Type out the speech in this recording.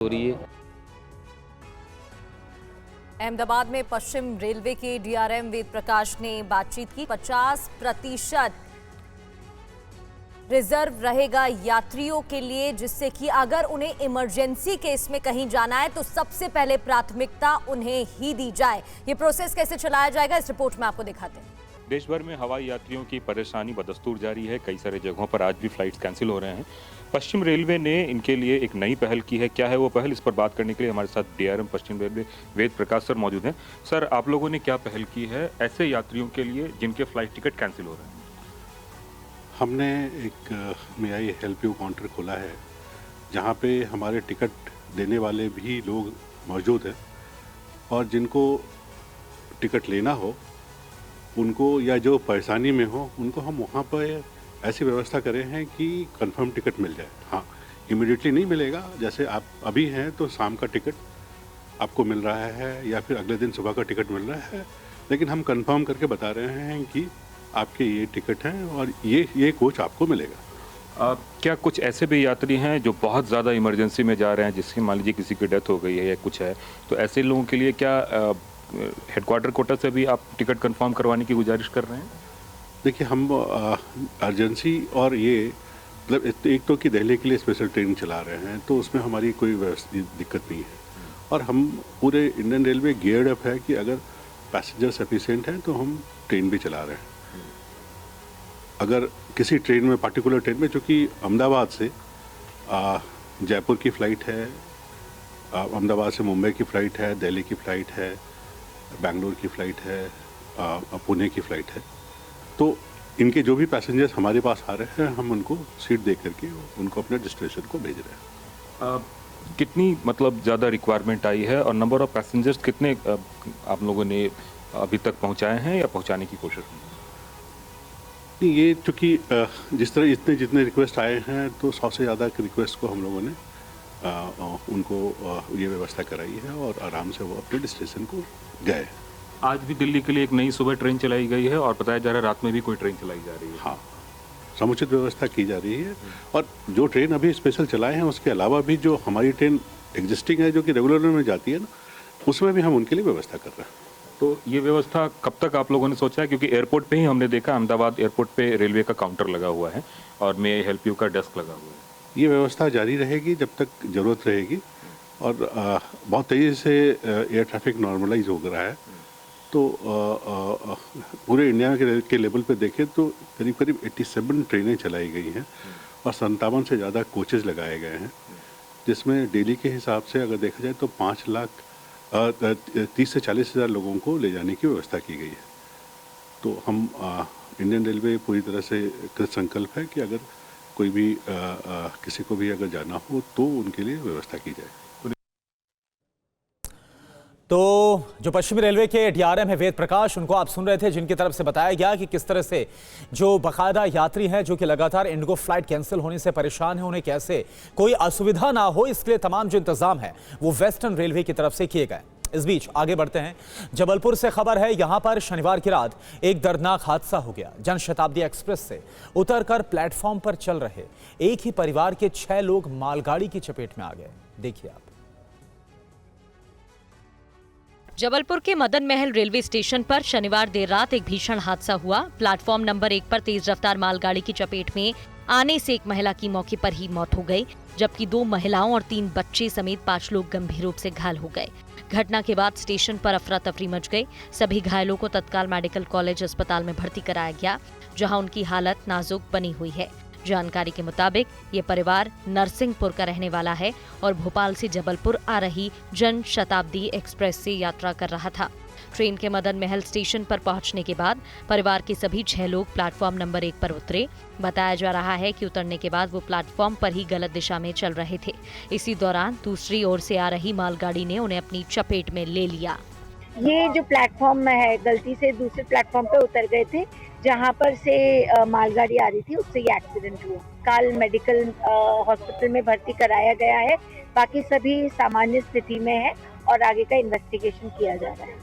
हो रही है। अहमदाबाद में पश्चिम रेलवे के डीआरएम वेद प्रकाश ने बातचीत की। 50% रिजर्व रहेगा यात्रियों के लिए, जिससे कि अगर उन्हें इमरजेंसी केस में कहीं जाना है तो सबसे पहले प्राथमिकता उन्हें ही दी जाए। ये प्रोसेस कैसे चलाया जाएगा, इस रिपोर्ट में आपको दिखाते हैं। देश भर में हवाई यात्रियों की परेशानी बदस्तूर जारी है। कई सारे जगहों पर आज भी फ्लाइट्स कैंसिल हो रहे हैं। पश्चिम रेलवे ने इनके लिए एक नई पहल की है। क्या है वो पहल, इस पर बात करने के लिए हमारे साथ डीआरएम पश्चिम रेलवे वेद प्रकाश सर मौजूद हैं। सर, आप लोगों ने क्या पहल की है ऐसे यात्रियों के लिए जिनके फ्लाइट टिकट कैंसिल हो रहे हैं? हमने एक मे आई हेल्प यू काउंटर खोला है, जहाँ पे हमारे टिकट देने वाले भी लोग मौजूद हैं और जिनको टिकट लेना हो उनको, या जो परेशानी में हो उनको, हम वहाँ पर ऐसी व्यवस्था करें हैं कि कंफर्म टिकट मिल जाए। हाँ, इमीडिएटली नहीं मिलेगा। जैसे आप अभी हैं तो शाम का टिकट आपको मिल रहा है या फिर अगले दिन सुबह का टिकट मिल रहा है, लेकिन हम कंफर्म करके बता रहे हैं कि आपके ये टिकट हैं और ये कोच आपको मिलेगा। क्या कुछ ऐसे भी यात्री हैं जो बहुत ज़्यादा इमरजेंसी में जा रहे हैं, जिसकी मान लीजिए किसी की डेथ हो गई है या कुछ है, तो ऐसे लोगों के लिए क्या हेडक्वार्टर कोटा से भी आप टिकट कंफर्म करवाने की गुजारिश कर रहे हैं? देखिए, हम अर्जेंसी और ये मतलब एक तो कि दिल्ली के लिए स्पेशल ट्रेन चला रहे हैं, तो उसमें हमारी कोई दिक्कत नहीं है और हम पूरे इंडियन रेलवे गियर्ड अप है कि अगर पैसेंजर सफिशिएंट हैं तो हम ट्रेन भी चला रहे हैं। अगर किसी ट्रेन में, पार्टिकुलर ट्रेन में, चूँकि अहमदाबाद से जयपुर की फ़्लाइट है, अहमदाबाद से मुंबई की फ़्लाइट है, दिल्ली की फ़्लाइट है, बेंगलोर की फ़्लाइट है, पुणे की फ़्लाइट है, तो इनके जो भी पैसेंजर्स हमारे पास आ रहे हैं हम उनको सीट दे करके उनको अपने डेस्टिनेशन को भेज रहे हैं। कितनी मतलब ज़्यादा रिक्वायरमेंट आई है और नंबर ऑफ़ पैसेंजर्स कितने आप लोगों ने अभी तक पहुंचाए हैं या पहुंचाने की कोशिश की? नहीं, ये चूँकि जिस तरह जितने रिक्वेस्ट आए हैं तो 100 से ज़्यादा के रिक्वेस्ट को हम लोगों ने उनको ये व्यवस्था कराई है और आराम से वो अपने डेस्टिनेशन को गए। आज भी दिल्ली के लिए एक नई सुबह ट्रेन चलाई गई है और बताया जा रहा है रात में भी कोई ट्रेन चलाई जा रही है। हाँ, समुचित व्यवस्था की जा रही है और जो ट्रेन अभी स्पेशल चलाए हैं उसके अलावा भी जो हमारी ट्रेन एग्जिस्टिंग है जो कि रेगुलर में जाती है ना, उसमें भी हम उनके लिए व्यवस्था कर रहे हैं। तो ये व्यवस्था कब तक आप लोगों ने सोचा है? क्योंकि एयरपोर्ट पे ही हमने देखा, अहमदाबाद एयरपोर्ट पे रेलवे का काउंटर लगा हुआ है और मे आई हेल्प यू का डेस्क लगा हुआ है। ये व्यवस्था जारी रहेगी जब तक ज़रूरत रहेगी और बहुत तेज़ी से एयर ट्रैफिक नॉर्मलाइज हो रहा है, तो पूरे इंडिया के लेवल पे देखें तो करीब करीब 87 ट्रेनें चलाई गई हैं और 57 से ज़्यादा कोचेज़ लगाए गए हैं, जिसमें डेली के हिसाब से अगर देखा जाए तो 30 से 40 हज़ार लोगों को ले जाने की व्यवस्था की गई है। तो हम इंडियन रेलवे पूरी तरह से कृत संकल्प है कि अगर कोई भी किसी को भी अगर जाना हो तो उनके लिए व्यवस्था की जाए। तो जो पश्चिम रेलवे के डीआरएम है वेद प्रकाश, उनको आप सुन रहे थे, जिनकी तरफ से बताया गया कि किस तरह से जो बाकायदा यात्री हैं जो कि लगातार इंडिगो फ्लाइट कैंसिल होने से परेशान हैं, उन्हें कैसे कोई असुविधा ना हो, इसके लिए तमाम जो इंतजाम है वो वेस्टर्न रेलवे की तरफ से किए गए। इस बीच आगे बढ़ते हैं। जबलपुर से खबर है, यहां पर शनिवार की रात एक दर्दनाक हादसा हो गया। जनशताब्दी एक्सप्रेस से उतरकर प्लेटफॉर्म पर चल रहे एक ही परिवार के 6 लोग मालगाड़ी की चपेट में आ गए। देखिए आप। जबलपुर के मदन महल रेलवे स्टेशन पर शनिवार देर रात एक भीषण हादसा हुआ। प्लेटफॉर्म नंबर 1 पर तेज रफ्तार मालगाड़ी की चपेट में आने से एक महिला की मौके पर ही मौत हो गई, जबकि 2 महिलाओं और 3 बच्चे समेत 5 लोग गंभीर रूप से घायल हो गए। घटना के बाद स्टेशन पर अफरा तफरी मच गई। सभी घायलों को तत्काल मेडिकल कॉलेज अस्पताल में भर्ती कराया गया, जहां उनकी हालत नाजुक बनी हुई है। जानकारी के मुताबिक ये परिवार नरसिंहपुर का रहने वाला है और भोपाल से जबलपुर आ रही जन शताब्दी एक्सप्रेस से यात्रा कर रहा था। ट्रेन के मदन महल स्टेशन पर पहुंचने के बाद परिवार के सभी 6 लोग प्लेटफॉर्म नंबर 1 पर उतरे। बताया जा रहा है कि उतरने के बाद वो प्लेटफॉर्म पर ही गलत दिशा में चल रहे थे। इसी दौरान दूसरी ओर से आ रही मालगाड़ी ने उन्हें अपनी चपेट में ले लिया। ये जो प्लेटफॉर्म में है, गलती से दूसरे प्लेटफॉर्म पे उतर गए थे, जहाँ पर से मालगाड़ी आ रही थी, उससे ये एक्सीडेंट हुआ। काल मेडिकल हॉस्पिटल में भर्ती कराया गया है। बाकी सभी सामान्य स्थिति में है और आगे का इन्वेस्टिगेशन किया जा रहा है।